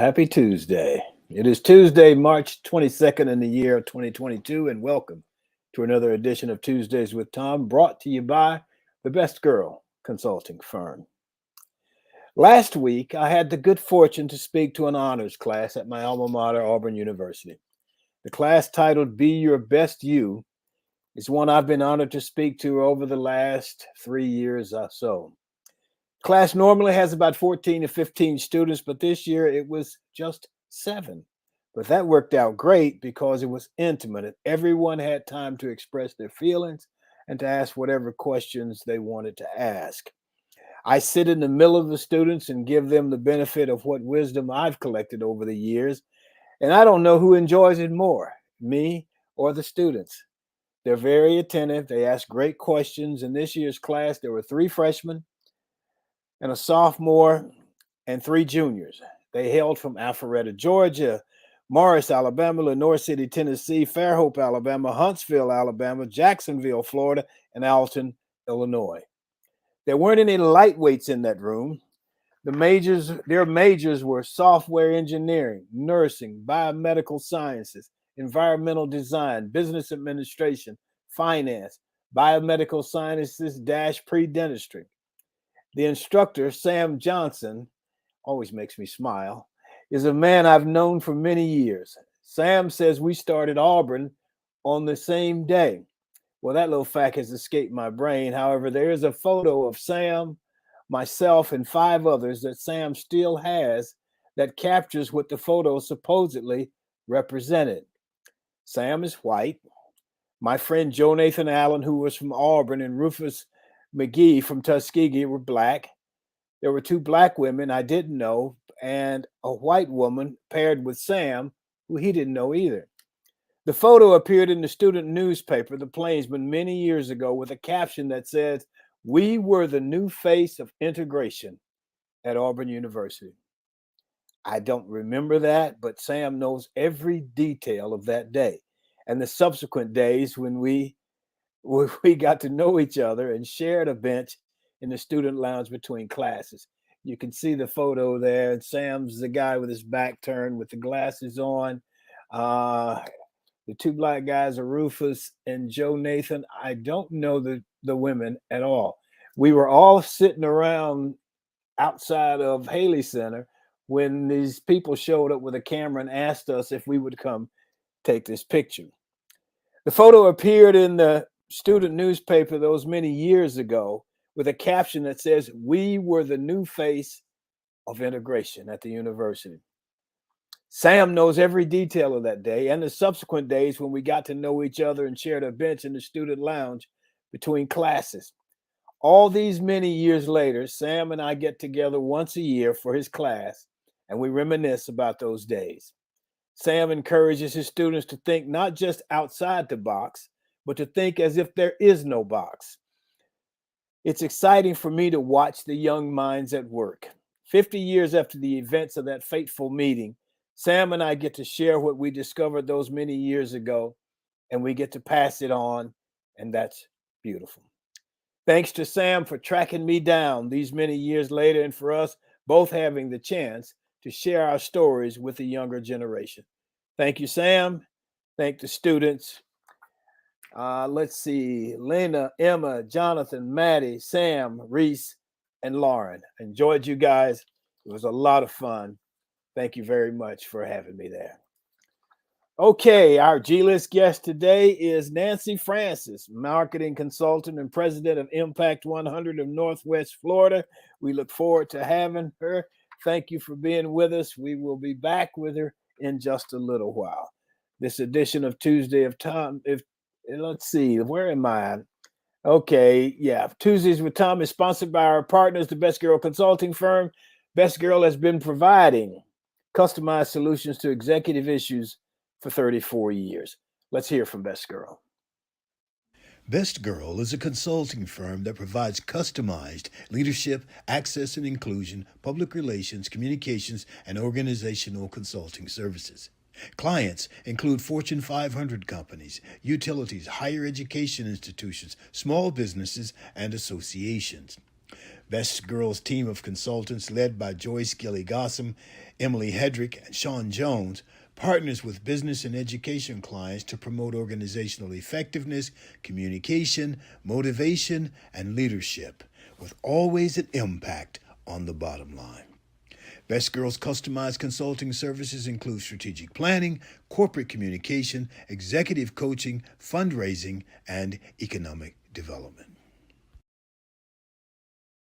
Happy Tuesday. It is Tuesday, March 22nd in the year of 2022, and welcome to another edition of Tuesdays with Thom, brought to you by the Best Girl Consulting Firm. Last week, I had the good fortune to speak to an honors class at my alma mater, Auburn University. The class titled Be Your Best You is one I've been honored to speak to over the last 3 years or so. Class normally has about 14 to 15 students, but this year it was just 7. But that worked out great because it was intimate and everyone had time to express their feelings and to ask whatever questions they wanted to ask. I sit in the middle of the students and give them the benefit of what wisdom I've collected over the years, and I don't know who enjoys it more, me or the students. They're very attentive. They ask great questions. In this year's class, there were 3 freshmen and a sophomore and 3 juniors. They hailed from Alpharetta, Georgia, Morris, Alabama, Lenore City, Tennessee, Fairhope, Alabama, Huntsville, Alabama, Jacksonville, Florida, and Alton, Illinois. There weren't any lightweights in that room. Their majors were software engineering, nursing, biomedical sciences, environmental design, business administration, finance, biomedical sciences - pre-dentistry. The instructor, Sam Johnson, always makes me smile, is a man I've known for many years. Sam says we started Auburn on the same day. Well, that little fact has escaped my brain. However, there is a photo of Sam, myself, and 5 others that Sam still has that captures what the photo supposedly represented. Sam is white. My friend Joe Nathan Allen, who was from Auburn, and Rufus McGee from Tuskegee were black. There were 2 black women I didn't know, and a white woman paired with Sam, who he didn't know either. The photo appeared in the student newspaper, The Plainsman, many years ago with a caption that says, "We were the new face of integration at Auburn University." I don't remember that, but Sam knows every detail of that day and the subsequent days when we got to know each other and shared a bench in the student lounge between classes. You can see the photo there, and Sam's the guy with his back turned with the glasses on. The 2 black guys are Rufus and Joe Nathan. I don't know the women at all. We were all sitting around outside of Haley Center when these people showed up with a camera and asked us if we would come take this picture. The photo appeared in the student newspaper those many years ago with a caption that says, "We were the new face of integration at the university." Sam knows every detail of that day and the subsequent days when we got to know each other and shared a bench in the student lounge between classes. All these many years later, Sam and I get together once a year for his class, and we reminisce about those days. Sam encourages his students to think not just outside the box, but to think as if there is no box. It's exciting for me to watch the young minds at work. 50 years after the events of that fateful meeting, Sam and I get to share what we discovered those many years ago, and we get to pass it on, and that's beautiful. Thanks to Sam for tracking me down these many years later, and for us both having the chance to share our stories with the younger generation. Thank you, Sam. Thank the students. Let's see, Lena, Emma, Jonathan, Maddie, Sam, Reese, and Lauren. Enjoyed you guys. It was a lot of fun. Thank you very much for having me there. Okay, our G-List guest today is Nancy Francis, marketing consultant and president of Impact 100 of Northwest Florida. We look forward to having her. Thank you for being with us. We will be back with her in just a little while. This edition of Tuesday of Thom, let's see, where am I? Okay, yeah. Tuesdays with Thom is sponsored by our partners, the Best Girl Consulting Firm. Best Girl has been providing customized solutions to executive issues for 34 years. Let's hear from Best Girl. Best Girl is a consulting firm that provides customized leadership, access and inclusion, public relations, communications, and organizational consulting services. Clients include Fortune 500 companies, utilities, higher education institutions, small businesses, and associations. Best Girls team of consultants led by Joyce Gilly-Gossam, Emily Hedrick, and Sean Jones partners with business and education clients to promote organizational effectiveness, communication, motivation, and leadership, with always an impact on the bottom line. Best Girls customized consulting services include strategic planning, corporate communication, executive coaching, fundraising, and economic development.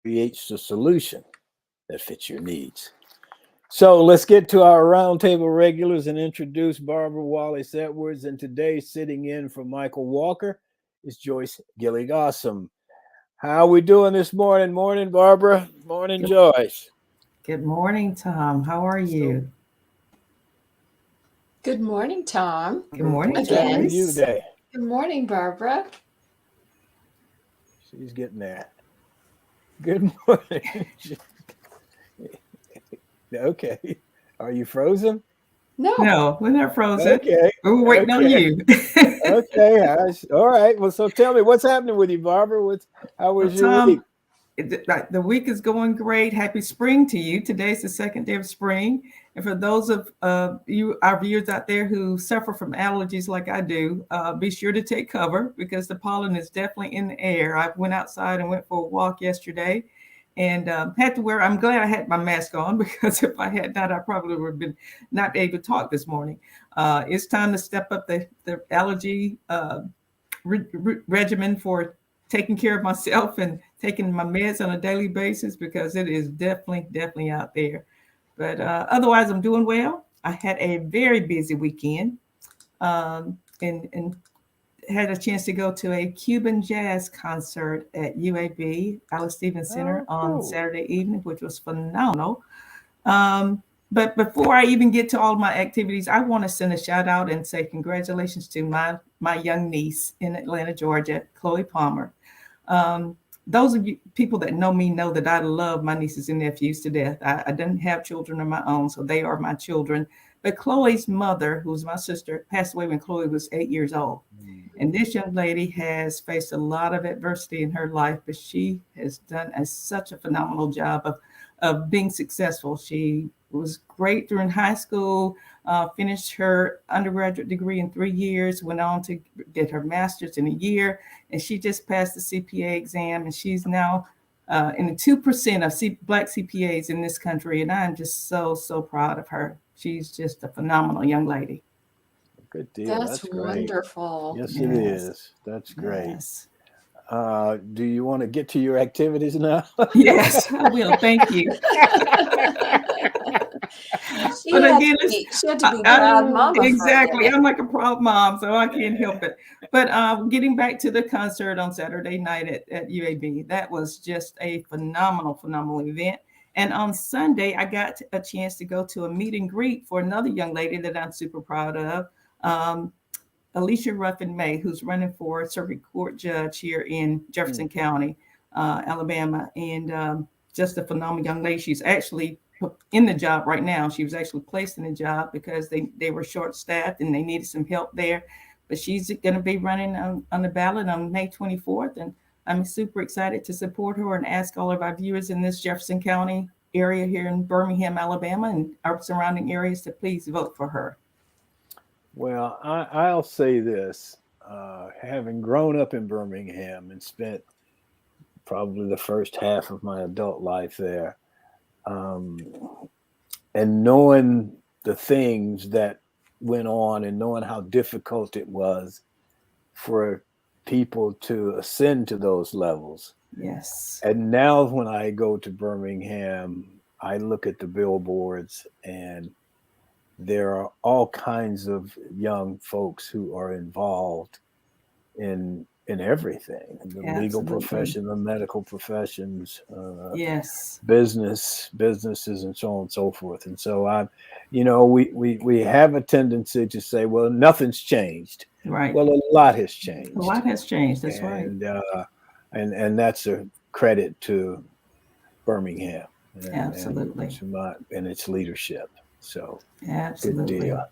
Creates the solution that fits your needs. So let's get to our roundtable regulars and introduce Barbara Wallace-Edwards. And today, sitting in for Michael Walker, is Joyce Gilly-Gossam. How are we doing this morning? Morning, Barbara. Morning, Joyce. Good morning, Thom. How are you? Good morning, Thom. Good morning, Again. With you today. Good morning, Barbara. She's getting there. Good morning. Okay. Are you frozen? No, we're not frozen. Okay. We're waiting on you. Okay. All right. Well, so tell me, what's happening with you, Barbara? How was your week? The week is going great. Happy spring to you. Today's the second day of spring. And for those of you, our viewers out there who suffer from allergies like I do, be sure to take cover because the pollen is definitely in the air. I went outside and went for a walk yesterday and had to wear, I'm glad I had my mask on because if I had not, I probably would have been not able to talk this morning. It's time to step up the allergy regimen for taking care of myself and taking my meds on a daily basis because it is definitely out there. But otherwise, I'm doing well. I had a very busy weekend and had a chance to go to a Cuban jazz concert at UAB, Alice Stevens Center, on Saturday evening, which was phenomenal. But before I even get to all my activities, I want to send a shout out and say congratulations to my young niece in Atlanta, Georgia, Chloe Palmer. Those of you people that know me know that I love my nieces and nephews to death. I didn't have children of my own, so they are my children. But Chloe's mother, who's my sister, passed away when Chloe was 8 years old. And this young lady has faced a lot of adversity in her life, but she has done such a phenomenal job of being successful. She was great during high school, finished her undergraduate degree in 3 years, went on to get her master's in a year, and she just passed the CPA exam, and she's now in the 2% of Black CPAs in this country, and I'm just so proud of her. She's just a phenomenal young lady. Good deal. That's great. Wonderful. Yes, it is. That's great. Yes. Do you want to get to your activities now? Yes, I will. Thank you. She had to be proud mama. Exactly. I'm like a proud mom, so I can't help it. But getting back to the concert on Saturday night at UAB, that was just a phenomenal event. And on Sunday, I got a chance to go to a meet and greet for another young lady that I'm super proud of, Alicia Ruffin-May, who's running for circuit court judge here in Jefferson County, Alabama. And just a phenomenal young lady. She's actually in the job right now. She was actually placed in the job because they were short-staffed and they needed some help there. But she's going to be running on the ballot on May 24th. And I'm super excited to support her and ask all of our viewers in this Jefferson County area here in Birmingham, Alabama, and our surrounding areas to please vote for her. Well, I'll say this, having grown up in Birmingham and spent probably the first half of my adult life there, and knowing the things that went on and knowing how difficult it was for people to ascend to those levels. Yes. And now when I go to Birmingham, I look at the billboards and there are all kinds of young folks who are involved in everything, the legal profession, the medical professions, yes, businesses, and so on and so forth. And so we have a tendency to say, well, nothing's changed. Right. Well, a lot has changed. A lot has changed. That's and, right. And that's a credit to Birmingham. Absolutely. And its leadership. So absolutely. Good deal.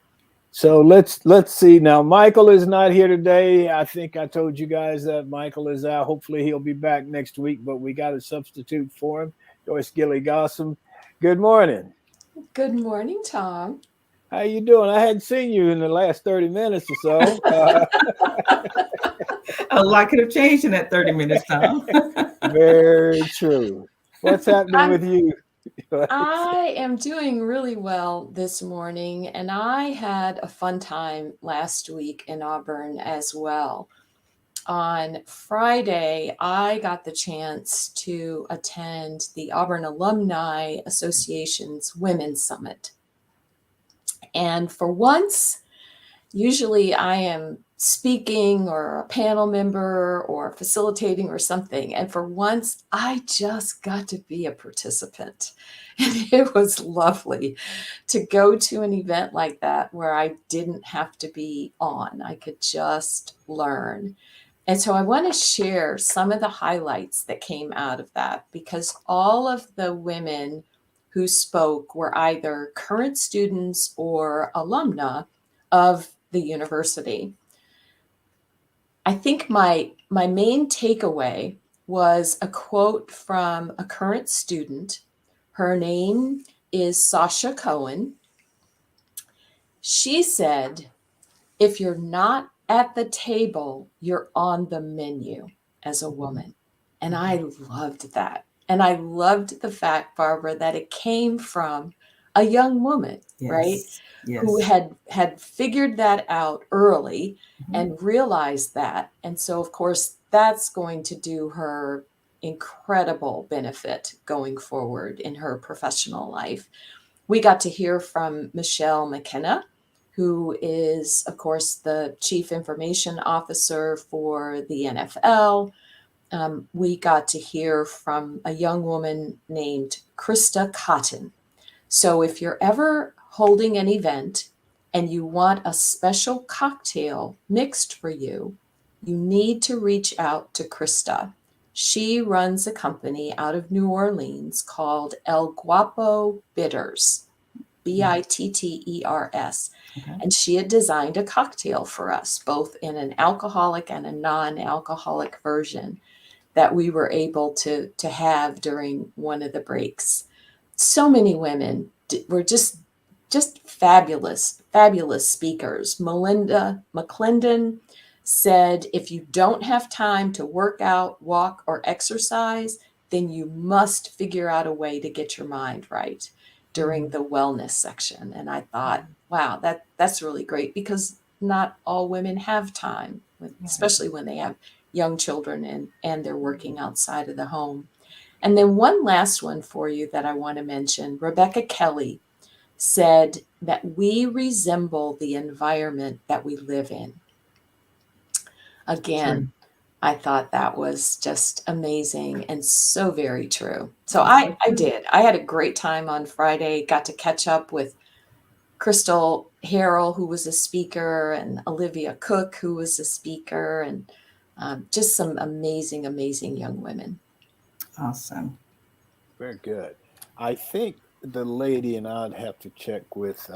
So let's see. Now, Michael is not here today. I think I told you guys that Michael is out. Hopefully he'll be back next week, but we got a substitute for him. Joyce Gilly Gossam. Good morning. Good morning, Thom. How you doing? I hadn't seen you in the last 30 minutes or so. A lot could have changed in that 30 minutes, Thom. Very true. What's happening with you? I am doing really well this morning, and I had a fun time last week in Auburn as well. On Friday, I got the chance to attend the Auburn Alumni Association's Women's Summit. And for once, usually I am speaking or a panel member or facilitating or something. And for once, I just got to be a participant. And it was lovely to go to an event like that where I didn't have to be on. I could just learn. And so I want to share some of the highlights that came out of that, because all of the women who spoke were either current students or alumna of the university. I think my main takeaway was a quote from a current student. Her name is Sasha Cohen. She said, "If you're not at the table, you're on the menu as a woman." And I loved that. And I loved the fact, Barbara, that it came from a young woman, right? Yes. Who had figured that out early and realized that. And so, of course, that's going to do her incredible benefit going forward in her professional life. We got to hear from Michelle McKenna, who is, of course, the Chief Information Officer for the NFL. We got to hear from a young woman named Krista Cotton. So if you're ever holding an event and you want a special cocktail mixed for you, you need to reach out to Krista. She runs a company out of New Orleans called El Guapo Bitters, Bitters. Okay. And she had designed a cocktail for us, both in an alcoholic and a non-alcoholic version that we were able to have during one of the breaks. So many women were just fabulous speakers. Melinda McClendon said, if you don't have time to work out, walk, or exercise, then you must figure out a way to get your mind right during the wellness section. And I thought, wow, that's really great, because not all women have time, especially when they have young children and they're working outside of the home. And then one last one for you that I want to mention. Rebecca Kelly said that we resemble the environment that we live in. Again, I thought that was just amazing and so very true. So I did. I had a great time on Friday, got to catch up with Crystal Harrell, who was a speaker, and Olivia Cook, who was a speaker, and just some amazing, amazing young women. Awesome. Very good. I think the lady, and I'd have to check with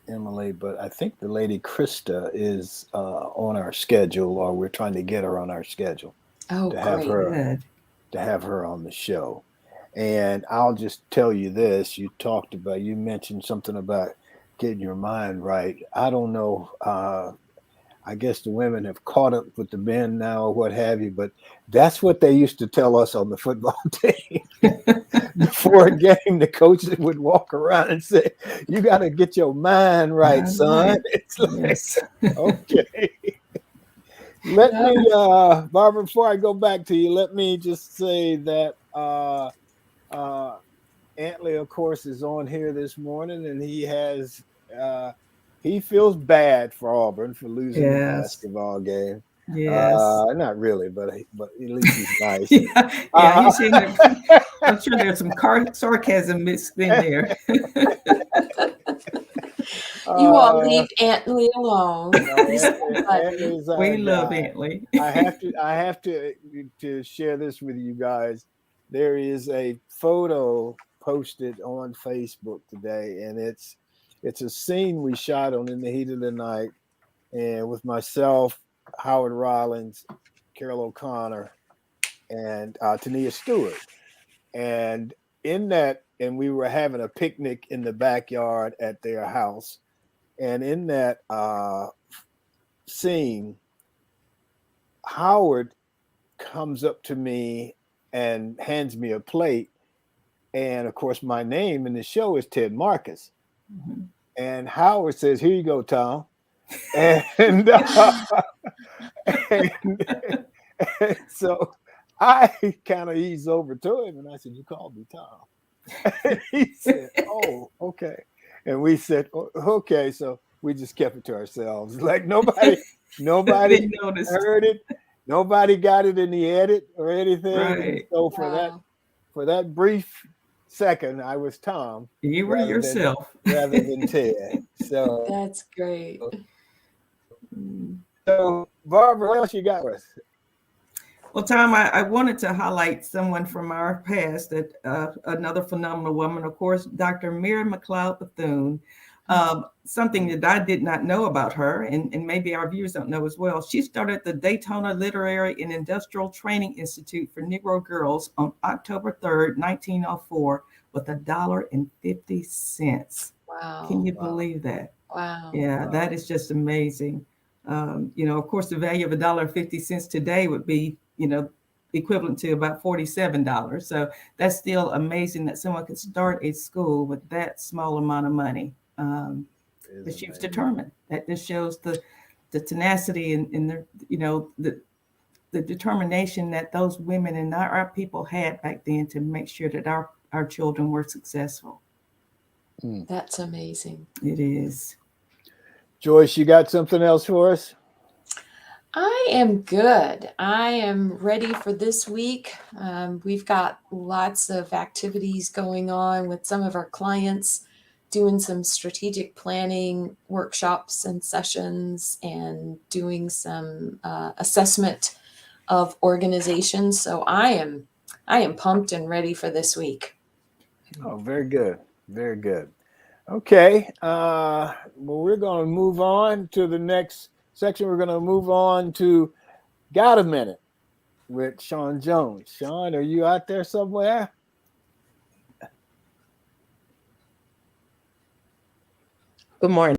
Emily, but I think the lady Krista is on our schedule, or we're trying to get her on our schedule to have her on the show. And I'll just tell you this: you mentioned something about getting your mind right. I don't know. I guess the women have caught up with the men now, or what have you, but that's what they used to tell us on the football team. Before a game, the coaches would walk around and say, "You got to get your mind right, son." It's like, okay. Let me, Barbara, before I go back to you, let me just say that Antley, of course, is on here this morning, and he feels bad for Auburn for losing the basketball game. Yes. Not really, but at least he's nice. He's saying that, I'm sure there's some sarcasm mixed in there. You all leave Antley alone. We love Antley. I have to share this with you guys. There is a photo posted on Facebook today, and it's It's a scene we shot on In the Heat of the Night, and with myself, Howard Rollins, Carol O'Connor, and Tania Stewart. And in that, and we were having a picnic in the backyard at their house. And in that scene, Howard comes up to me and hands me a plate. And of course, my name in the show is Ted Marcus. Mm-hmm. And Howard says, "Here you go, Thom." And, and so I kind of eased over to him and I said, "You called me Thom." And he said, "Oh, okay." And we said, "Okay." So we just kept it to ourselves. Like nobody heard it. Nobody got it in the edit or anything. Right. So for that brief second, I was Thom. You were yourself rather than Ted. So that's great. So Barbara, what else you got with us? Well, Thom, I wanted to highlight someone from our past, that another phenomenal woman, of course, Dr. Mary Mcleod Bethune. Something that I did not know about her, and maybe our viewers don't know as well. She started the Daytona Literary and Industrial Training Institute for Negro Girls on October 3rd, 1904, with $1.50. Wow. Can you believe that? Wow. Yeah, that is just amazing. Of course, the value of $1.50 today would be, equivalent to about $47. So that's still amazing that someone could start a school with that small amount of money. But she was determined. That just shows the tenacity and the determination that those women and our people had back then to make sure that our children were successful. That's amazing. It is. Joyce, you got something else for us? I am good. I am ready for this week. We've got lots of activities going on with some of our clients, doing some strategic planning workshops and sessions, and doing some assessment of organizations. So I am pumped and ready for this week. Oh, very good. Very good. Okay. Well, we're going to move on to the next section. We're going to move on to Got a Minute with Sean Jones. Sean, are you out there somewhere? Good morning.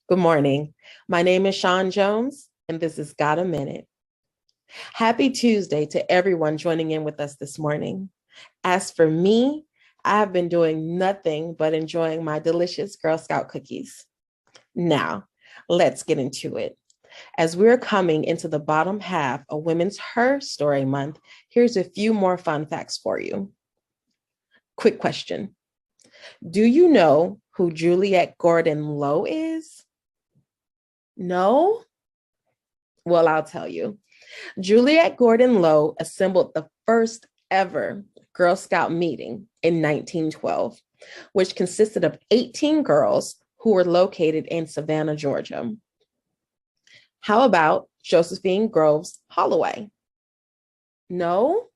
Good morning. My name is Sean Jones, and this is Got a Minute. Happy Tuesday to everyone joining in with us this morning. As for me, I have been doing nothing but enjoying my delicious Girl Scout cookies. Now, let's get into it. As we're coming into the bottom half of Women's Her Story Month, here's a few more fun facts for you. Quick question. Do you know who Juliette Gordon Lowe is? No? Well, I'll tell you. Juliette Gordon Lowe assembled the first ever Girl Scout meeting in 1912, which consisted of 18 girls who were located in Savannah, Georgia. How about Josephine Groves Holloway? No?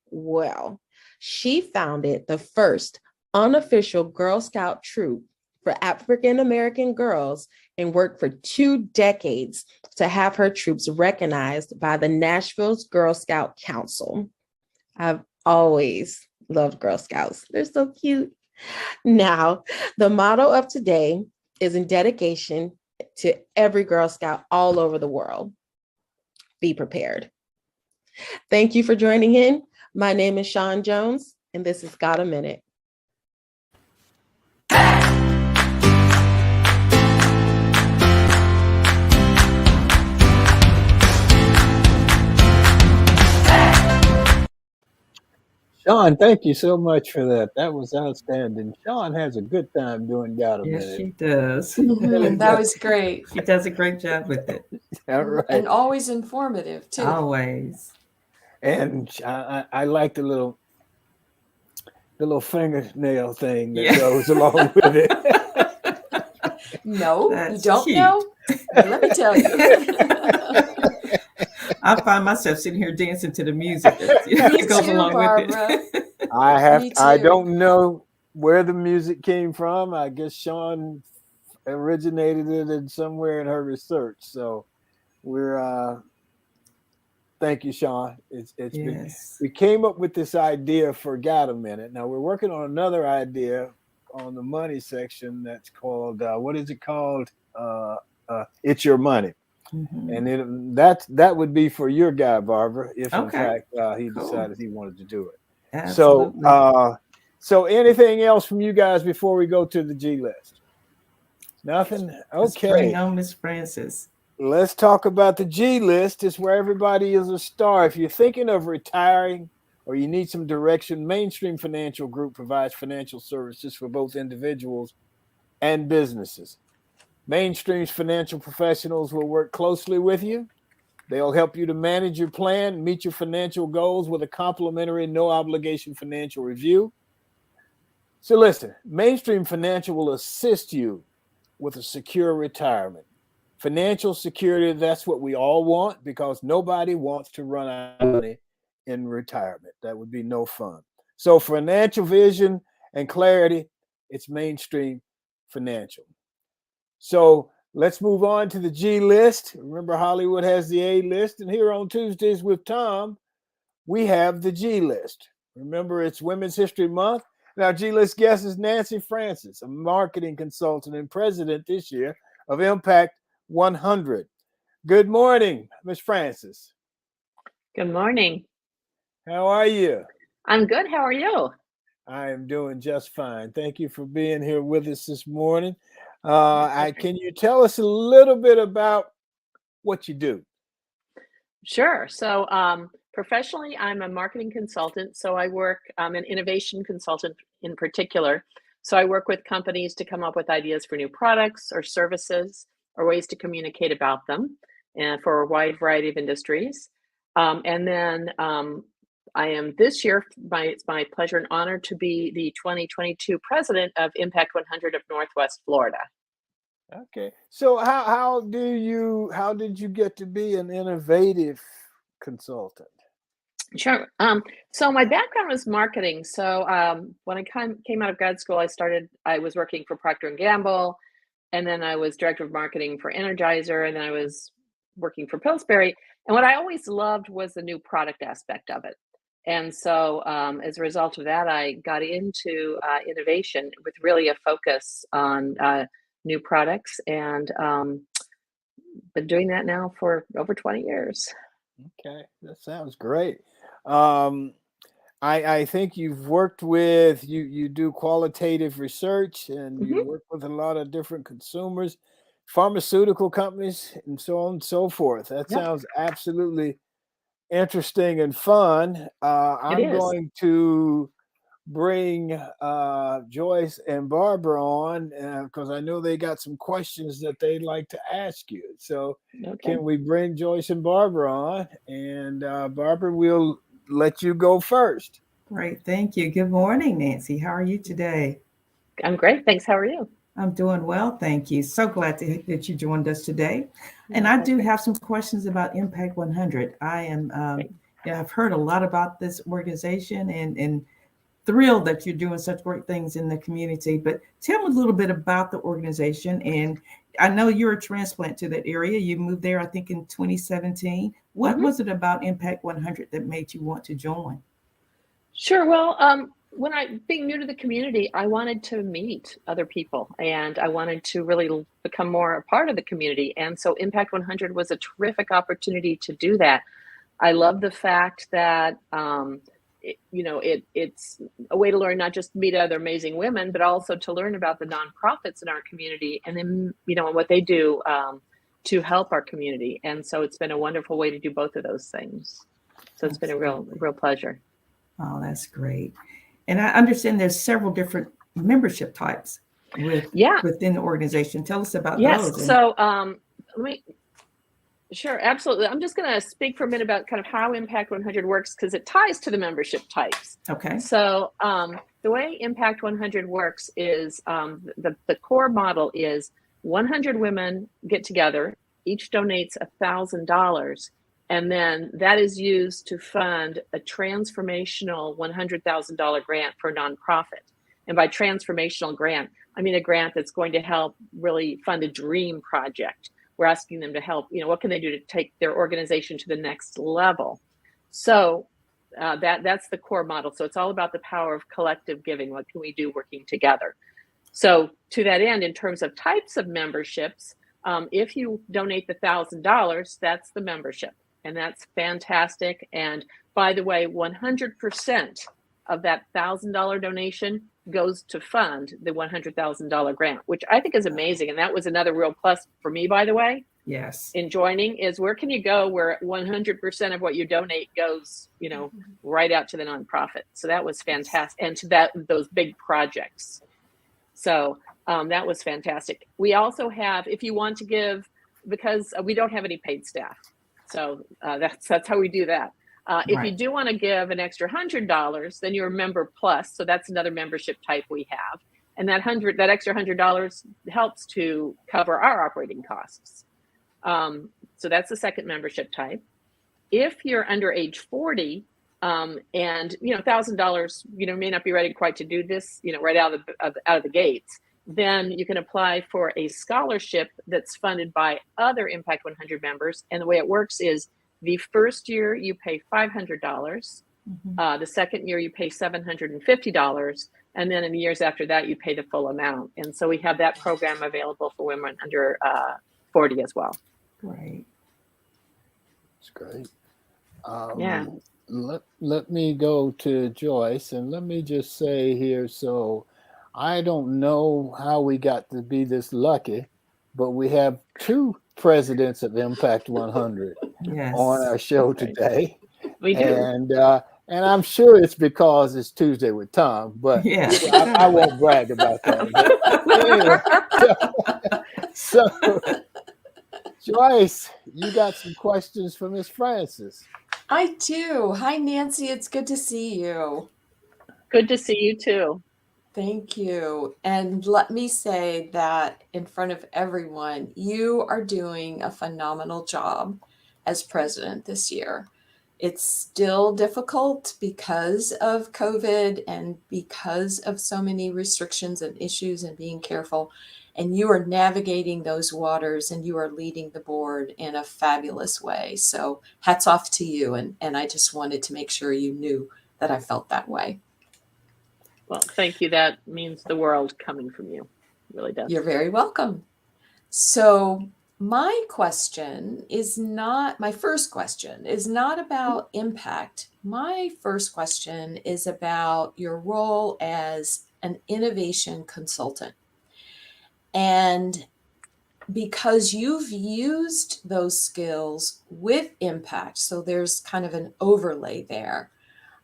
Well, she founded the first unofficial Girl Scout troop for African American girls and worked for 2 decades to have her troops recognized by the Nashville's Girl Scout Council. I've always loved Girl Scouts. They're so cute. Now, the motto of today is in dedication to every Girl Scout all over the world. Be prepared. Thank you for joining in. My name is Sean Jones, and this is Got a Minute. Sean, thank you so much for that. That was outstanding. Sean has a good time doing Got a Minute. Yes, she does. That was great. She does a great job with it. All right. And always informative, too. Always. And I like the little fingernail thing that goes along with it. No, you That's don't cute. know? Let me tell you. I find myself sitting here dancing to the music that Me goes too, along Barbara. with it. Me I too. don't know where the music came from. I guess Sean originated it in somewhere in her research. So we're thank you, Sean. It's been, Yes. we came up with this idea for Got a Minute. Now we're working on another idea on the money section that's called what is it called? It's Your Money. Mhm. And that would be for your guy, Barbara, if in Okay. fact he Cool. decided he wanted to do it. Absolutely. So anything else from you guys before we go to the G list? Nothing? Let's bring Okay. on Miss Francis. Let's talk about the G list. It's where everybody is a star. If you're thinking of retiring or you need some direction, Mainstream Financial Group provides financial services for both individuals and businesses. Mainstream's financial professionals will work closely with you. They'll help you to manage your plan, meet your financial goals with a complimentary, no obligation financial review. So listen, Mainstream Financial will assist you with a secure retirement. Financial security, that's what we all want because nobody wants to run out of money in retirement. That would be no fun. So financial vision and clarity, it's Mainstream Financial. So let's move on to the G list. Remember, Hollywood has the A list, and here on Tuesdays with Thom, we have the G list. Remember, it's Women's History Month. And our G list guest is Nancy Francis, a marketing consultant and president this year of Impact 100. Good morning, Ms. Francis. Good morning. How are you? I'm good. How are you? I am doing just fine. Thank you for being here with us this morning. Can you tell us a little bit about what you do? Sure. So, professionally, I'm a marketing consultant. So I work, an innovation consultant in particular. So I work with companies to come up with ideas for new products or services or ways to communicate about them, and for a wide variety of industries. And then I am this year, it's my pleasure and honor to be the 2022 president of Impact 100 of Northwest Florida. Okay. So how did you get to be an innovative consultant? Sure. So my background was marketing. So when I came out of grad school, I was working for Procter and Gamble, and then I was director of marketing for Energizer, and then I was working for Pillsbury. And what I always loved was the new product aspect of it. And so as a result of that, I got into innovation with really a focus on new products, and been doing that now for over 20 years. Okay, that sounds great. I think you've worked with you do qualitative research and you Mhm. work with a lot of different consumers, pharmaceutical companies, and so on and so forth. That Yep, sounds absolutely interesting and fun. it I'm is. going to bring Joyce and Barbara on because I know they got some questions that they'd like to ask you. So Okay. can we bring Joyce and Barbara on? And Barbara, we'll let you go first. Great. Thank you. Good morning, Nancy. How are you today? I'm great. Thanks. How are you? I'm doing well. Thank you. So glad that you joined us today. And I do have some questions about Impact 100. I am, I've heard a lot about this organization and thrilled that you're doing such great things in the community. But tell me a little bit about the organization. And I know you're a transplant to that area. You moved there, I think, in 2017. What Mhm. was it about Impact 100 that made you want to join? Sure. Well, when being new to the community, I wanted to meet other people and I wanted to really become more a part of the community. And so Impact 100 was a terrific opportunity to do that. I love the fact that, it's a way to learn, not just meet other amazing women, but also to learn about the nonprofits in our community and then, and what they do to help our community. And so it's been a wonderful way to do both of those things. So it's been a real pleasure. Oh, that's great. And I understand there's several different membership types Yeah. within the organization. Tell us about Yes. those. So sure, absolutely. I'm just going to speak for a minute about kind of how Impact 100 works because it ties to the membership types. Okay. So the way Impact 100 works is the core model is 100 women get together, each donates $1,000, and then that is used to fund a transformational $100,000 grant for a nonprofit. And by transformational grant, I mean a grant that's going to help really fund a dream project. We're asking them to help, what can they do to take their organization to the next level? So that's the core model. So it's all about the power of collective giving. What can we do working together? So to that end, in terms of types of memberships, if you donate the $1,000, that's the membership, and that's fantastic. And by the way, 100% of that $1,000 donation goes to fund the $100,000 grant, which I think is amazing. And that was another real plus for me, by the way. Yes. In joining, is where can you go where 100% of what you donate goes, right out to the nonprofit. So that was fantastic, and to those big projects. So that was fantastic. We also have, if you want to give, because we don't have any paid staff, so that's how we do that. If you do want to give an extra $100, then you're a member plus. So that's another membership type we have, and that extra $100 helps to cover our operating costs. So that's the second membership type. If you're under age 40, and $1,000, may not be ready quite to do this, right out of the gates, then you can apply for a scholarship that's funded by other Impact 100 members. And the way it works is the first year you pay $500, the second year you pay $750, and then in the years after that you pay the full amount. And so we have that program available for women under 40 as well. Great. That's great. Yeah. Let me go to Joyce, and let me just say here, so I don't know how we got to be this lucky, but we have two presidents of Impact 100 on our show today. We do. And I'm sure it's because it's Tuesday with Thom, but I won't brag about that. Anyway, so Joyce, you got some questions for Miss Francis. I do. Hi, Nancy. It's good to see you. Good to see you too. Thank you. And let me say that in front of everyone, you are doing a phenomenal job as president this year. It's still difficult because of COVID and because of so many restrictions and issues and being careful. And you are navigating those waters and you are leading the board in a fabulous way. So hats off to you. And I just wanted to make sure you knew that I felt that way. Well, thank you. That means the world coming from you. It really does. You're very welcome. So my first question is not about impact. My first question is about your role as an innovation consultant. And because you've used those skills with impact, so there's kind of an overlay there,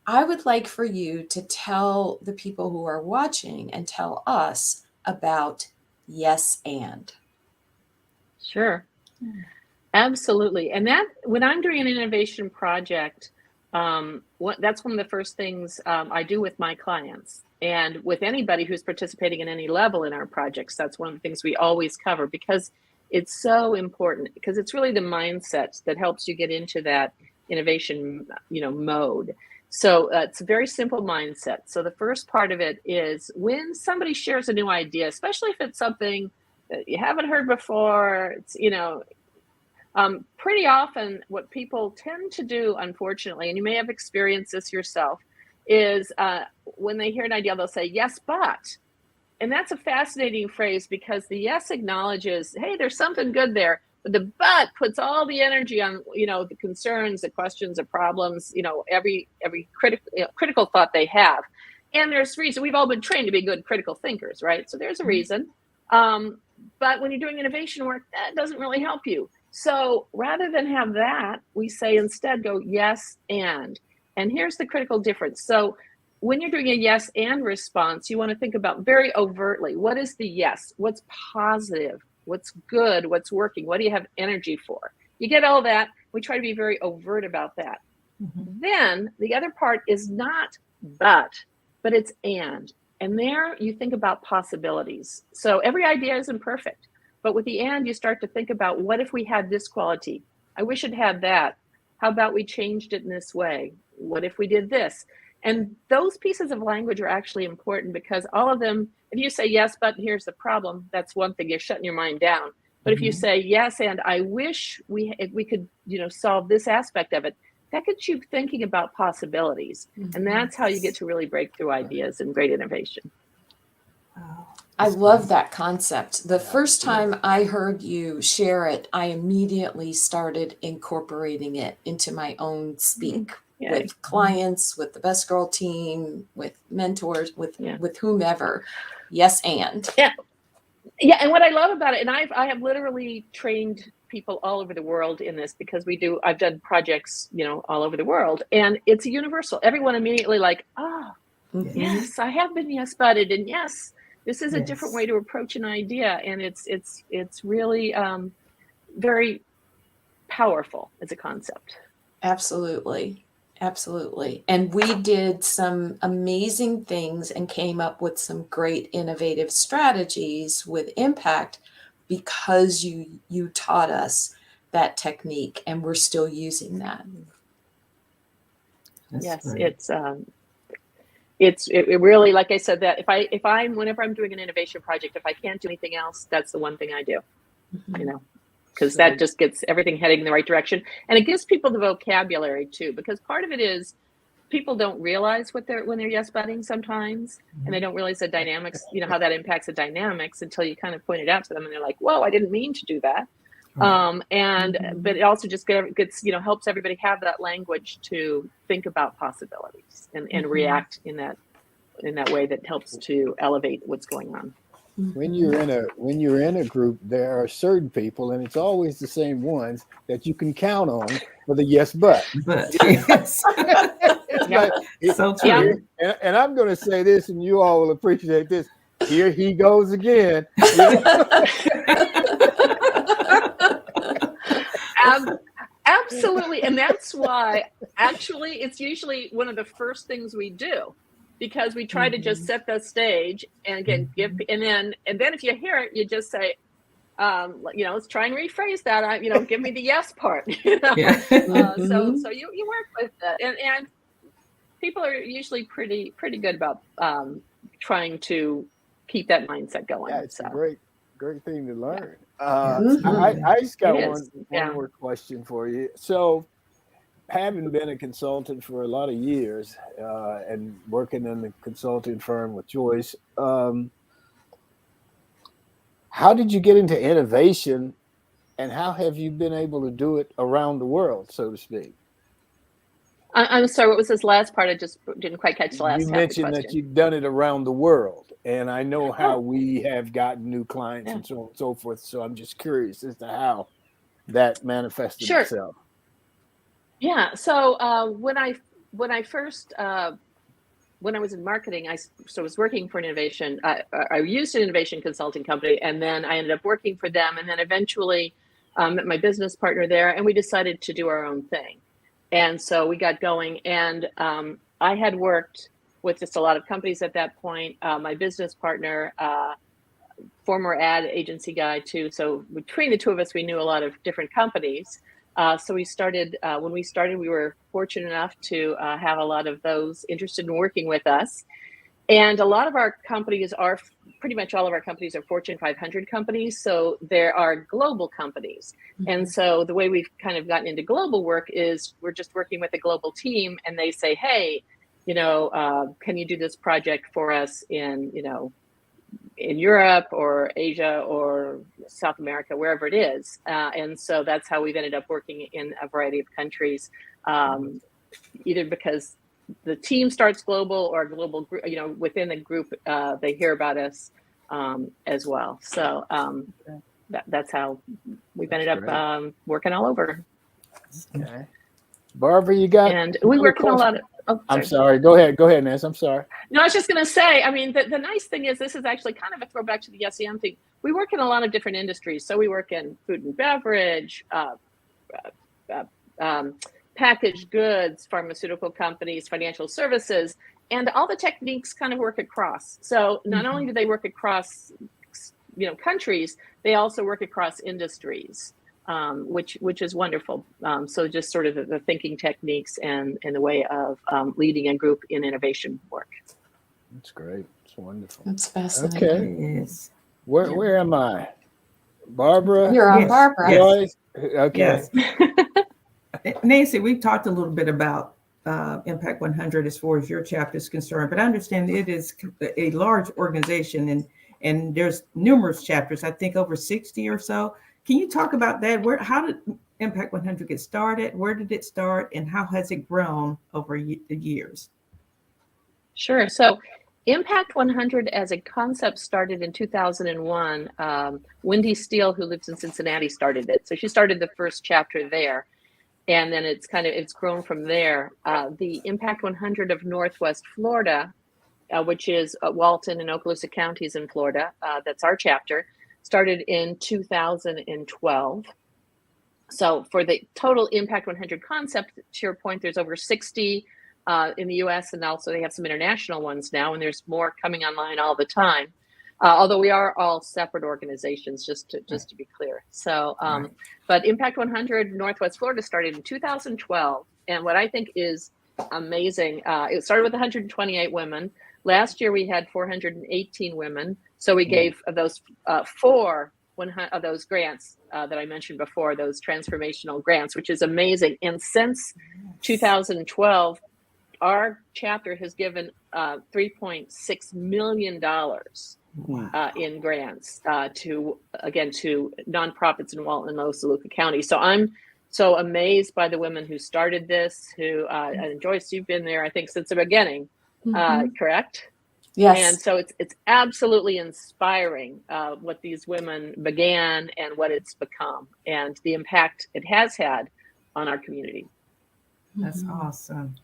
I would like for you to tell the people who are watching and tell us about yes and. Sure. Absolutely. And that when I'm doing an innovation project, that's one of the first things I do with my clients and with anybody who's participating in any level in our projects. That's one of the things we always cover because it's so important, because it's really the mindset that helps you get into that innovation, mode. So it's a very simple mindset. So the first part of it is when somebody shares a new idea, especially if it's something that you haven't heard before, it's, pretty often what people tend to do, unfortunately, and you may have experienced this yourself, is when they hear an idea, they'll say, yes, but. And that's a fascinating phrase because the yes acknowledges, hey, there's something good there. But the but puts all the energy on, the concerns, the questions, the problems, every critical thought they have. And there's reason. We've all been trained to be good critical thinkers, right? So there's a reason. But when you're doing innovation work, that doesn't really help you. So rather than have that, we say instead go yes and. And here's the critical difference. So when you're doing a yes and response, you want to think about very overtly, what is the yes? What's positive? What's good? What's working? What do you have energy for? You get all that. We try to be very overt about that. Mm-hmm. Then the other part is not but it's and. And there you think about possibilities. So every idea isn't perfect. But with the and, you start to think about, what if we had this quality? I wish it had that. How about we changed it in this way? What if we did this? And those pieces of language are actually important, because all of them, if you say yes, but here's the problem, that's one thing, you're shutting your mind down. But if you say yes, and I wish if we could, solve this aspect of it, that gets you thinking about possibilities. And that's how you get to really break through ideas and great innovation. I love that concept. The first time I heard you share it, I immediately started incorporating it into my own speak with clients, with the Best Girl team, with mentors, with whomever. Yes, and. Yeah, and what I love about it, and I have literally trained people all over the world in this, because I've done projects, all over the world, and it's universal. Everyone immediately like, yes, I have been yes butted, and yes, this is a different way to approach an idea, and it's really very powerful as a concept. Absolutely. Absolutely. And we did some amazing things and came up with some great innovative strategies with impact, because you taught us that technique, and we're still using that. That's it really, like I said, that whenever I'm doing an innovation project, if I can't do anything else, that's the one thing I do, because that just gets everything heading in the right direction. And it gives people the vocabulary too, because part of it is people don't realize when they're yes butting sometimes, and they don't realize the dynamics, how that impacts the dynamics, until you kind of point it out to them, and they're like, whoa, I didn't mean to do that. But it also just gets, helps everybody have that language to think about possibilities and react in that way that helps to elevate what's going on. When you're in a group, there are certain people, and it's always the same ones, that you can count on for the yes but. Yes. So true. And I'm going to say this, and you all will appreciate this. Here he goes again. Absolutely. And that's why actually it's usually one of the first things we do, because we try to just set the stage, and again, and then if you hear it, you just say, let's try and rephrase that. Give me the yes part. So you work with that, and people are usually pretty good about trying to keep that mindset going. Yeah, it's a great thing to learn. Yeah. I just got one more question for you. So, having been a consultant for a lot of years and working in the consulting firm with Joyce, how did you get into innovation, and how have you been able to do it around the world, so to speak? I'm sorry, what was this last part? I just didn't quite catch the last. You mentioned that you've done it around the world, and I know how we have gotten new clients and so on and so forth. So I'm just curious as to how that manifested itself. Yeah. So when I was in marketing, I was working for an innovation. I used an innovation consulting company, and then I ended up working for them, and then eventually met my business partner there, and we decided to do our own thing. And so we got going, and I had worked with just a lot of companies at that point. My business partner, former ad agency guy too. So between the two of us, we knew a lot of different companies. So we started, when we started, we were fortunate enough to have a lot of those interested in working with us. And a lot of our companies are, pretty much all of our companies are Fortune 500 companies. So there are global companies. And so the way we've kind of gotten into global work is we're just working with a global team, and they say, hey, can you do this project for us in Europe or Asia or South America, wherever it is. And so that's how we've ended up working in a variety of countries, either because the team starts global, or global, within the group, they hear about us as well. So that's how we've ended up working all over. Okay. Barbara, you got? And we work in a lot of. Oh, I'm sorry. Go ahead, Ness. I'm sorry. No, I was just going to say, I mean, the nice thing is this is actually kind of a throwback to the SEM thing. We work in a lot of different industries. So we work in food and beverage, packaged goods, pharmaceutical companies, financial services, and all the techniques kind of work across. So not only do they work across countries, they also work across industries, which is wonderful. So just sort of the thinking techniques and the way of leading a group in innovation work. That's great. It's wonderful. That's fascinating. Okay. Yes. Where am I? Barbara? You're on Yes. Barbara. Yes. Joyce? Okay. Yes. Nancy, we've talked a little bit about Impact 100 as far as your chapter is concerned, but I understand it is a large organization and there's numerous chapters, I think over 60 or so. Can you talk about that? How did Impact 100 get started? Where did it start and how has it grown over the years? Sure. So Impact 100 as a concept started in 2001. Wendy Steele, who lives in Cincinnati, started it. So she started the first chapter there. And then it's grown from there. The Impact 100 of Northwest Florida, which is Walton and Okaloosa counties in Florida, that's our chapter, started in 2012. So for the total Impact 100 concept, to your point, there's over 60 in the US, and also they have some international ones now, and there's more coming online all the time. Although we are all separate organizations, just to be clear. So, but Impact 100 Northwest Florida started in 2012, and what I think is amazing, it started with 128 women. Last year we had 418 women, so we gave those of those grants that I mentioned before, those transformational grants, which is amazing. And since 2012, our chapter has given $3.6 million in grants to nonprofits in Walton and Okaloosa County. So I'm so amazed by the women who started this, and Joyce, you've been there, I think, since the beginning, correct? Yes. And so it's absolutely inspiring what these women began and what it's become and the impact it has had on our community. That's awesome.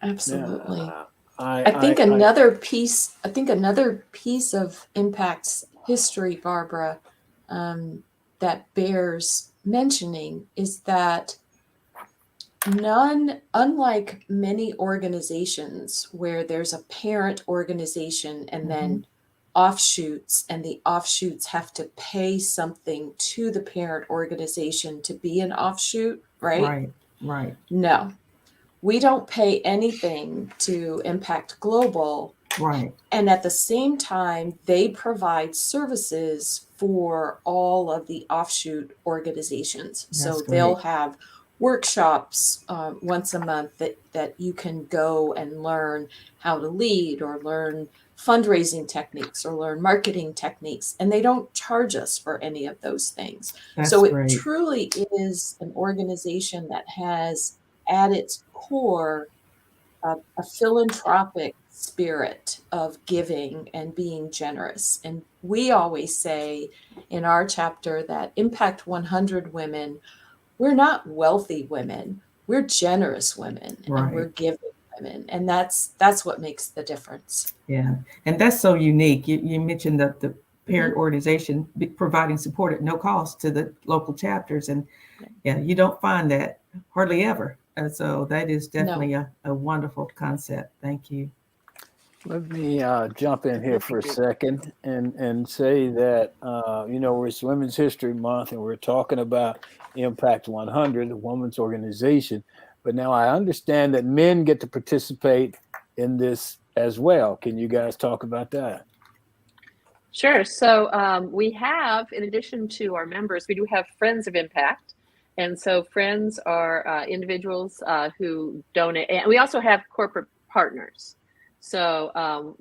Absolutely. Yeah. I think another piece of Impact's history, Barbara, that bears mentioning is that unlike many organizations where there's a parent organization and then offshoots, and the offshoots have to pay something to the parent organization to be an offshoot, right? Right. No. We don't pay anything to Impact Global. Right. And at the same time, they provide services for all of the offshoot organizations. So they'll have workshops once a month that you can go and learn how to lead or learn fundraising techniques or learn marketing techniques. And they don't charge us for any of those things. So it truly is an organization that has at its core a philanthropic spirit of giving and being generous. And we always say in our chapter that Impact 100 women, we're not wealthy women, we're generous women, and we're giving women. And that's what makes the difference. Yeah. And that's so unique. You mentioned that the parent organization providing support at no cost to the local chapters. And you don't find that hardly ever. And so that is definitely a wonderful concept. Thank you. Let me jump in here for a second and say that, it's Women's History Month and we're talking about Impact 100, the women's organization. But now I understand that men get to participate in this as well. Can you guys talk about that? Sure. So we have, in addition to our members, we do have Friends of Impact. And so friends are individuals who donate. And we also have corporate partners. So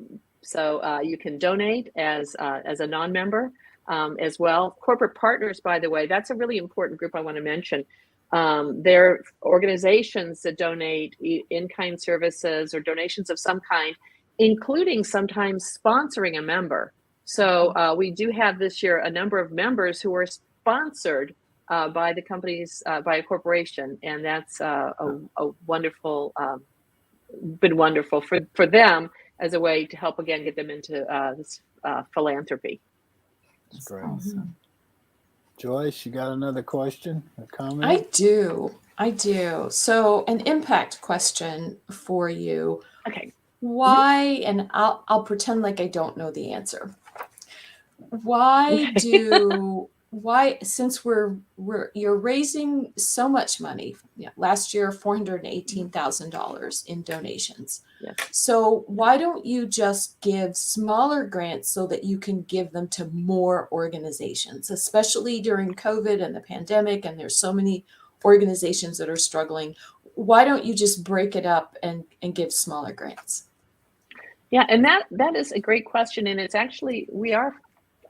you can donate as a non-member as well. Corporate partners, by the way, that's a really important group I want to mention. They're organizations that donate in-kind services or donations of some kind, including sometimes sponsoring a member. So we do have this year a number of members who are sponsored by the companies, by a corporation, and that's a wonderful, been wonderful for them as a way to help again get them into this philanthropy. That's great. Awesome. Joyce, you got another question or comment? I do. So an impact question for you. Okay. Why? And I'll pretend like I don't know the answer. since you're raising so much money, last year $418,000 in donations. Yes. So why don't you just give smaller grants so that you can give them to more organizations, especially during COVID and the pandemic, and there's so many organizations that are struggling. Why don't you just break it up and give smaller grants? Yeah, and that is a great question, and it's actually, we are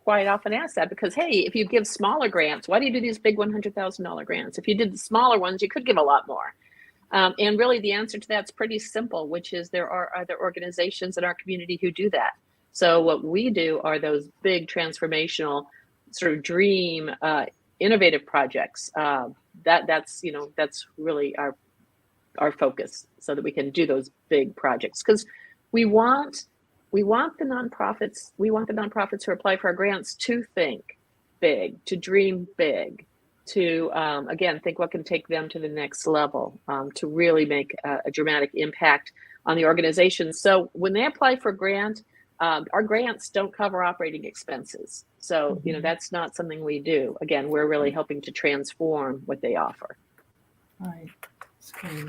quite often asked that, because hey, if you give smaller grants, why do you do these big $100,000 grants? If you did the smaller ones, you could give a lot more. And really the answer to that's pretty simple, which is there are other organizations in our community who do that. So what we do are those big transformational sort of dream innovative projects. That's really our focus, so that we can do those big projects, because we want the nonprofits who apply for our grants to think big, to dream big, to again think what can take them to the next level, to really make a dramatic impact on the organization. So when they apply for a grant, our grants don't cover operating expenses. So that's not something we do. Again, we're really helping to transform what they offer. All right.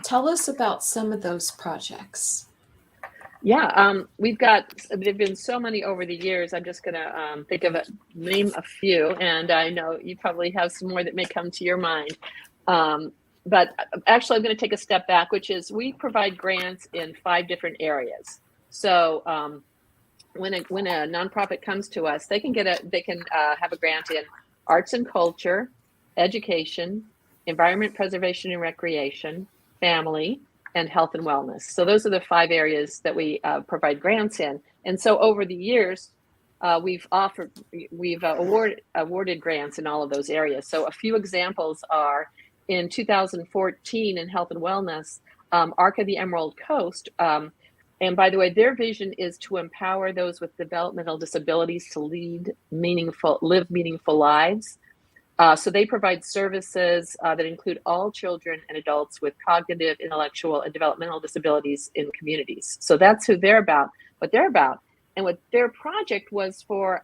Tell us about some of those projects. Yeah, there've been so many over the years. I'm just gonna name a few, and I know you probably have some more that may come to your mind. But actually, I'm going to take a step back, which is we provide grants in 5 different areas. So when a nonprofit comes to us, they can have a grant in arts and culture, education, environment preservation and recreation, family, and health and wellness. So those are the 5 areas that we provide grants in. And so over the years, we've awarded grants in all of those areas. So a few examples are in 2014 in health and wellness, Arc of the Emerald Coast. And by the way, their vision is to empower those with developmental disabilities to live meaningful lives. So they provide services that include all children and adults with cognitive, intellectual, and developmental disabilities in communities. So that's what they're about. And what their project was for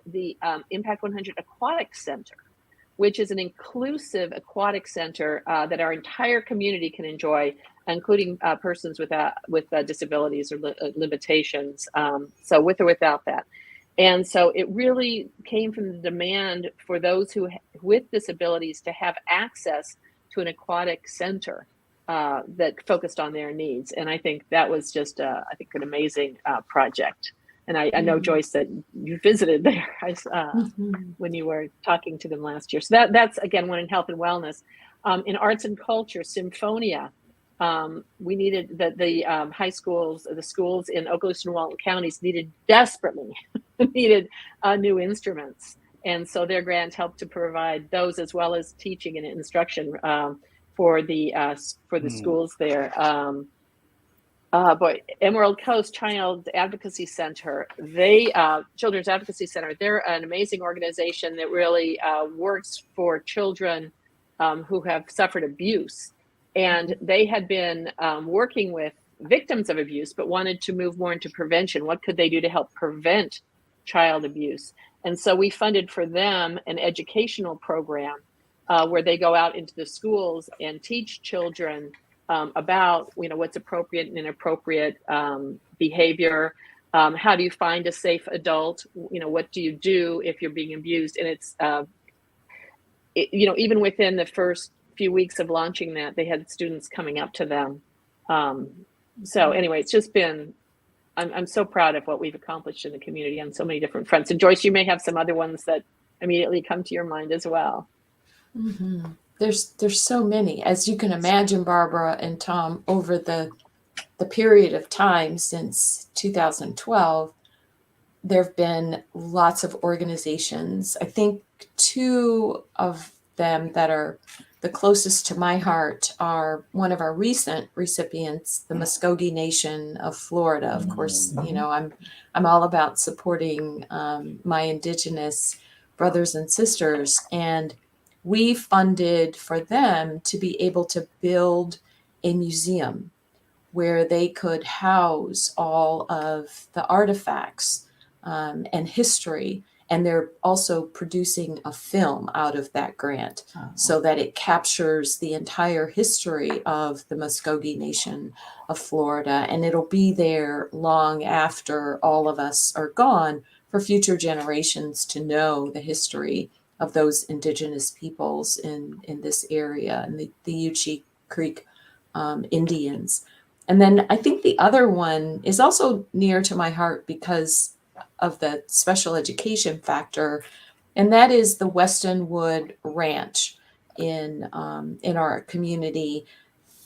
the Impact 100 Aquatic Center, which is an inclusive aquatic center that our entire community can enjoy, including persons with disabilities or limitations, so with or without that. And so it really came from the demand for those with disabilities to have access to an aquatic center that focused on their needs. And I think that was just, an amazing project. And I know, Joyce, that you visited there when you were talking to them last year. So that's, again, one in health and wellness. In arts and culture, Symphonia. We needed the high schools, the schools in Okaloosa and Walton counties desperately needed new instruments. And so their grant helped to provide those, as well as teaching and instruction for the schools there. Emerald Coast Child Advocacy Center, Children's Advocacy Center, they're an amazing organization that really works for children who have suffered abuse. And they had been working with victims of abuse, but wanted to move more into prevention. What could they do to help prevent child abuse? And so we funded for them an educational program where they go out into the schools and teach children about what's appropriate and inappropriate behavior. How do you find a safe adult? What do you do if you're being abused? And it's even within the first few weeks of launching that, they had students coming up to them. So anyway, it's just been, I'm so proud of what we've accomplished in the community on so many different fronts. And Joyce, you may have some other ones that immediately come to your mind as well. Mm-hmm. There's so many, as you can imagine, Barbara and Thom, over the period of time since 2012, there have been lots of organizations. I think 2 of them that are the closest to my heart are one of our recent recipients, the Muskegon Nation of Florida. Of course, I'm all about supporting my Indigenous brothers and sisters, and we funded for them to be able to build a museum where they could house all of the artifacts and history And they're also producing a film out of that grant so that it captures the entire history of the Muskegon Nation of Florida. And it'll be there long after all of us are gone for future generations to know the history of those indigenous peoples in this area and the Uchee Creek Indians. And then I think the other one is also near to my heart because of the special education factor, and that is the Westin Wood Ranch in our community.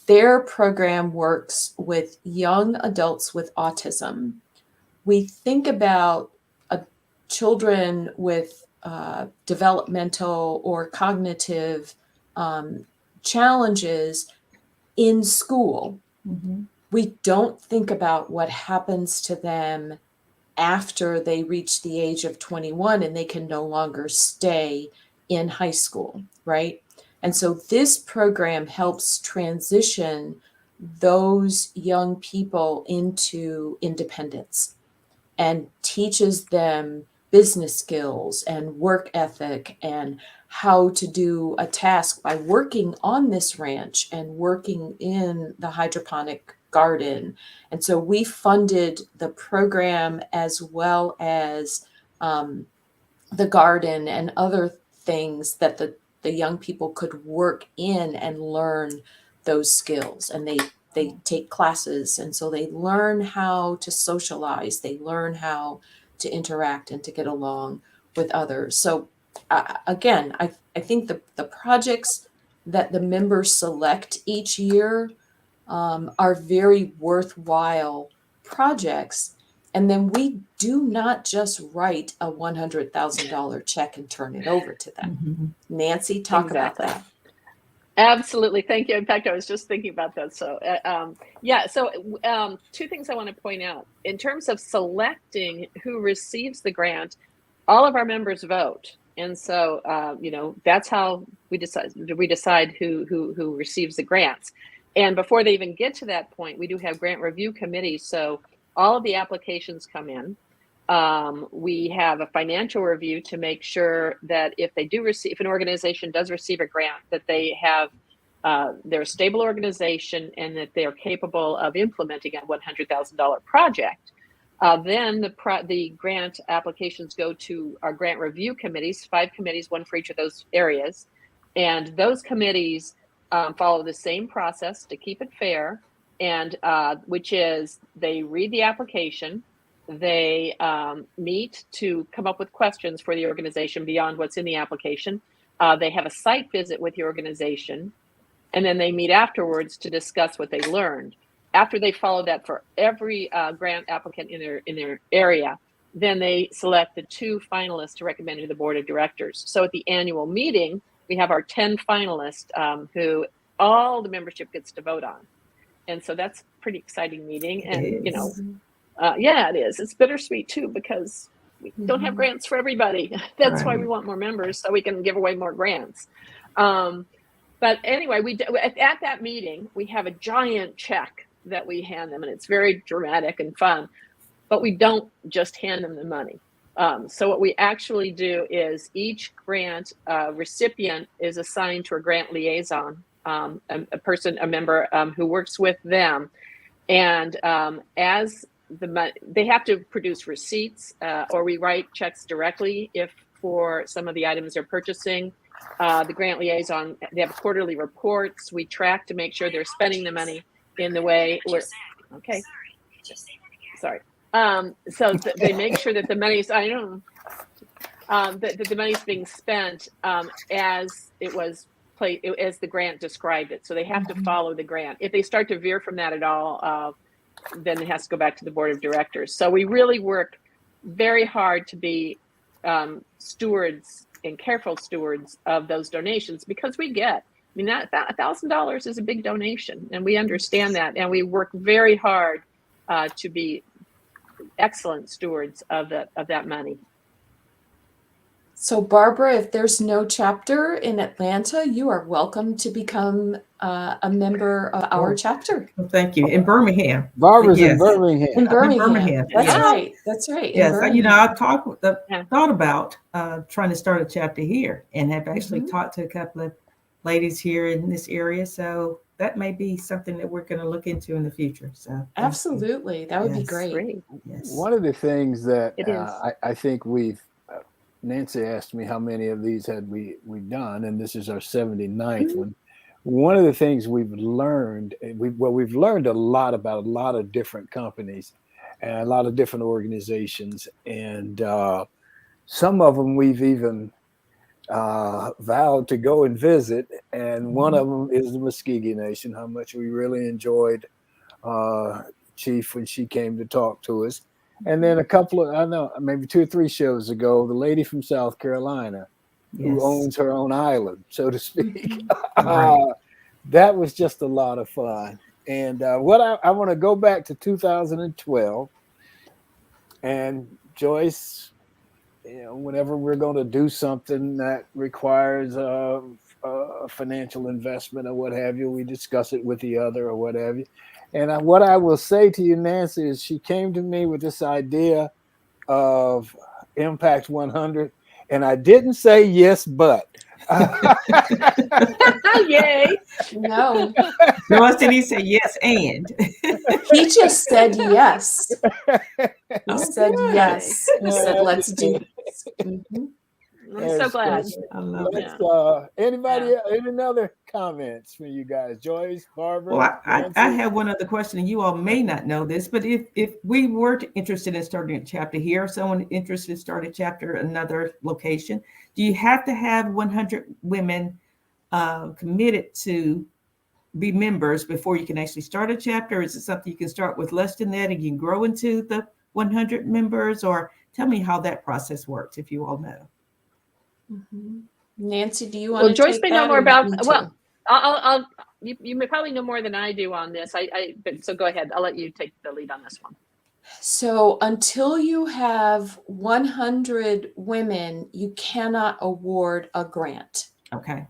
Their program works with young adults with autism. We think about children with developmental or cognitive challenges in school. Mm-hmm. We don't think about what happens to them after they reach the age of 21 and they can no longer stay in high school, right? And so this program helps transition those young people into independence and teaches them business skills and work ethic and how to do a task by working on this ranch and working in the hydroponic garden. And so we funded the program as well as the garden and other things that the young people could work in and learn those skills. And they take classes, and so they learn how to socialize, they learn how to interact and to get along with others. So again, I think the projects that the members select each year are very worthwhile projects. And then we do not just write a $100,000 check and turn it over to them. Mm-hmm. Nancy, talk Exactly. about that. Absolutely. Thank you. In fact, I was just thinking about that. So, two things I want to point out. In terms of selecting who receives the grant, all of our members vote. And so, that's how we decide who receives the grants. And before they even get to that point, we do have grant review committees. So all of the applications come in. We have a financial review to make sure that if an organization does receive a grant, that they have, they're a stable organization and that they are capable of implementing a $100,000 project. Then the grant applications go to our grant review committees, 5 committees, 1 for each of those areas. And those committees follow the same process to keep it fair, and which is they read the application. They meet to come up with questions for the organization beyond what's in the application. They have a site visit with the organization, and then they meet afterwards to discuss what they learned. After they follow that for every grant applicant in their area, then they select the 2 finalists to recommend to the board of directors. So at the annual meeting, we have our 10 finalists who all the membership gets to vote on. And so that's a pretty exciting meeting. And, it is. It's bittersweet too, because we don't have grants for everybody. That's why we want more members, so we can give away more grants. But anyway, at that meeting, we have a giant check that we hand them, and it's very dramatic and fun, but we don't just hand them the money. So what we actually do is each grant recipient is assigned to a grant liaison, a member who works with them. And as they have to produce receipts, or we write checks directly if for some of the items they're purchasing. The grant liaison, they have quarterly reports. We track to make sure they're spending the money in the way okay. Sorry. So they make sure that the money's, that the money's being spent as it was as the grant described it. So they have to follow the grant. If they start to veer from that at all, then it has to go back to the board of directors. So we really work very hard to be stewards and careful stewards of those donations, because that $1,000 is a big donation, and we understand that, and we work very hard to be excellent stewards of that money. So, Barbara, if there's no chapter in Atlanta, you are welcome to become a member of our chapter. Well, thank you. In Birmingham. Barbara's in Yes. Birmingham. In Birmingham. Birmingham, That's yes. right. That's right. In Yes, you know, Birmingham. I thought about trying to start a chapter here, and have actually talked to a couple of ladies here in this area. So that may be something that we're going to look into in the future. So thank you. Absolutely. That would be Yes. great. Yes. One of the things that It is. I think Nancy asked me how many of these had we done, and this is our 79th one. One of the things we've learned, we've learned a lot about a lot of different companies and a lot of different organizations, and some of them we've even vowed to go and visit, and one of them is the Muskegon Nation. How much we really enjoyed Chief when she came to talk to us. And then a couple of, I know, maybe 2 or 3 shows ago, the lady from South Carolina who owns her own island, so to speak. That was just a lot of fun. And what I want to go back to 2012, and Joyce, you know, whenever we're going to do something that requires a financial investment or what have you, we discuss it with the other or what have you. And what I will say to you, Nancy, is she came to me with this idea of Impact 100, and I didn't say yes, but. Yay! No, Joyce, did he say yes and? he just said yes. He said good. yes. He said, let's do this. I'm so glad. I love it. Anybody, any other comments from you guys? Joyce, Barbara? Well, I have one other question, and you all may not know this, but if we were interested in starting a chapter here, someone interested in starting a chapter another location, do you have to have 100 women committed to be members before you can actually start a chapter? Or is it something you can start with less than that and you can grow into the 100 members? Or tell me how that process works, if you all know. Nancy, do you want to Well, Joyce take may that know more or about. me too? Well, you may probably know more than I do on this. But so go ahead. I'll let you take the lead on this one. So until you have 100 women, you cannot award a grant. Okay.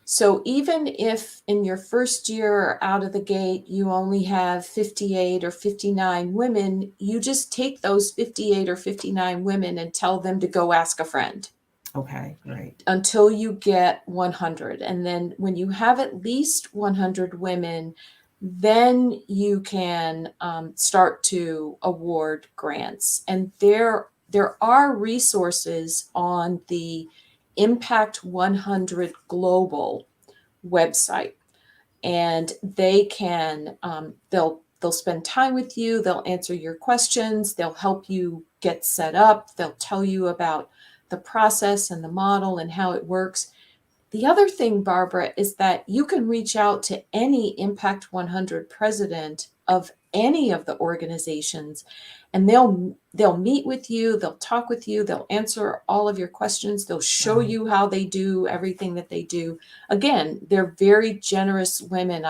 So even if in your first year or out of the gate, you only have 58 or 59 women, you just take those 58 or 59 women and tell them to go ask a friend. Okay, great. Until you get 100. And then when you have at least 100 women, then you can start to award grants. And there are resources on the Impact 100 Global website, and they can they'll spend time with you, they'll answer your questions, they'll help you get set up, they'll tell you about the process and the model and how it works. The other thing, Barbara, is that you can reach out to any Impact 100 president of any of the organizations, and they'll meet with you, they'll talk with you, they'll answer all of your questions, they'll show you how they do everything that they do. Again, they're very generous women.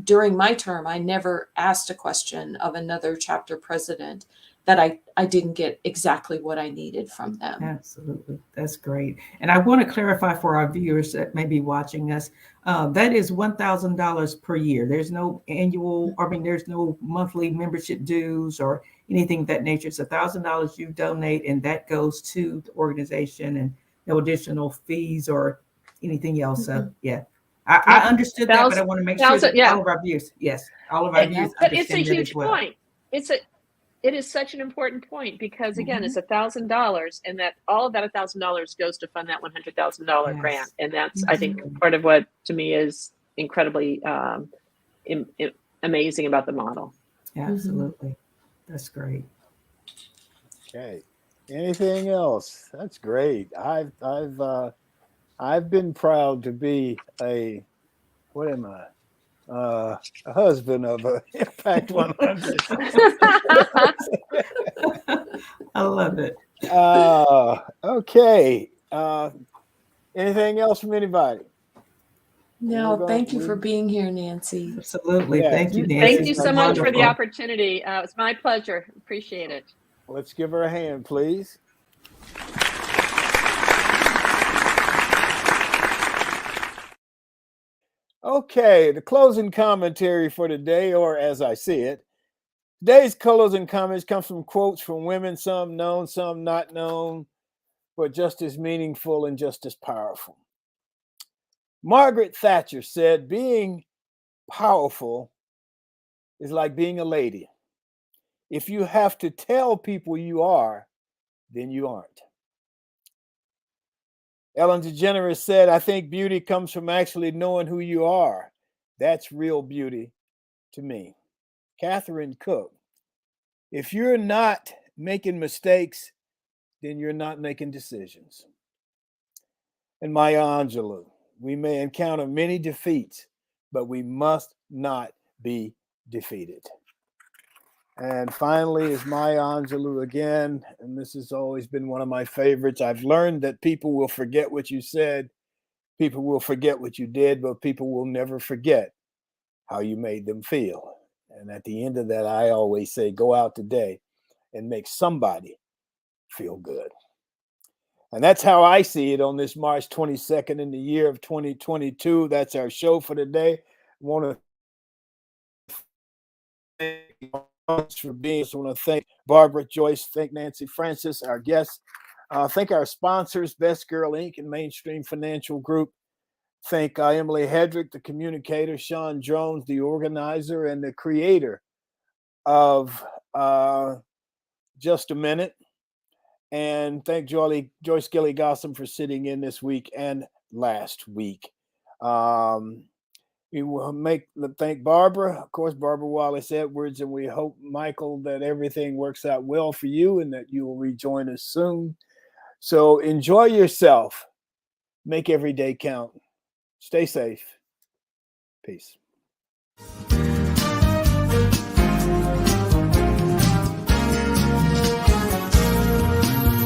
During my term, I never asked a question of another chapter president that I didn't get exactly what I needed from them. Absolutely. That's great. And I want to clarify for our viewers that may be watching us, that is $1,000 per year. There's no there's no monthly membership dues or anything of that nature. It's $1,000 you donate, and that goes to the organization, and no additional fees or anything else. So yeah, I understood that, but I want to make sure that all of our viewers, all of our viewers But it's a understand that huge as well. point. It is such an important point because again, it's $1,000, and that all of that $1,000 goes to fund that $100,000 grant, and that's I think part of what to me is incredibly amazing about the model. Absolutely, that's great. Okay. Anything else? That's great. I've been proud to be a husband of a Impact 100. I love it. Okay. Anything else from anybody? No, thank you for being here, Nancy. Absolutely. Yeah. Thank you, Nancy. Thank you so much for the opportunity. It's my pleasure. Appreciate it. Let's give her a hand, please. Okay, the closing commentary for today, or as I see it, today's closing comments come from quotes from women, some known, some not known, but just as meaningful and just as powerful. Margaret Thatcher said, being powerful is like being a lady. If you have to tell people you are, then you aren't. Ellen DeGeneres said, I think beauty comes from actually knowing who you are. That's real beauty to me. Catherine Cook, if you're not making mistakes, then you're not making decisions. And Maya Angelou, we may encounter many defeats, but we must not be defeated. And finally is Maya Angelou again, and this has always been one of my favorites. I've learned that people will forget what you said, people will forget what you did, but people will never forget how you made them feel. And at the end of that, I always say, go out today and make somebody feel good. And that's how I see it on this March 22nd in the year of 2022. That's our show for today. I want to thank you for being. I want to thank Barbara, Joyce, thank Nancy Francis, our guests. Thank our sponsors, Best Girl Inc. and Mainstream Financial Group. Thank Emily Hedrick, the communicator, Sean Jones, the organizer and the creator of Just a Minute. And thank Joyce Gilly Gossam for sitting in this week and last week. We will thank Barbara, of course, Barbara Wallace Edwards, and we hope, Michael, that everything works out well for you and that you will rejoin us soon. So enjoy yourself. Make every day count. Stay safe. Peace.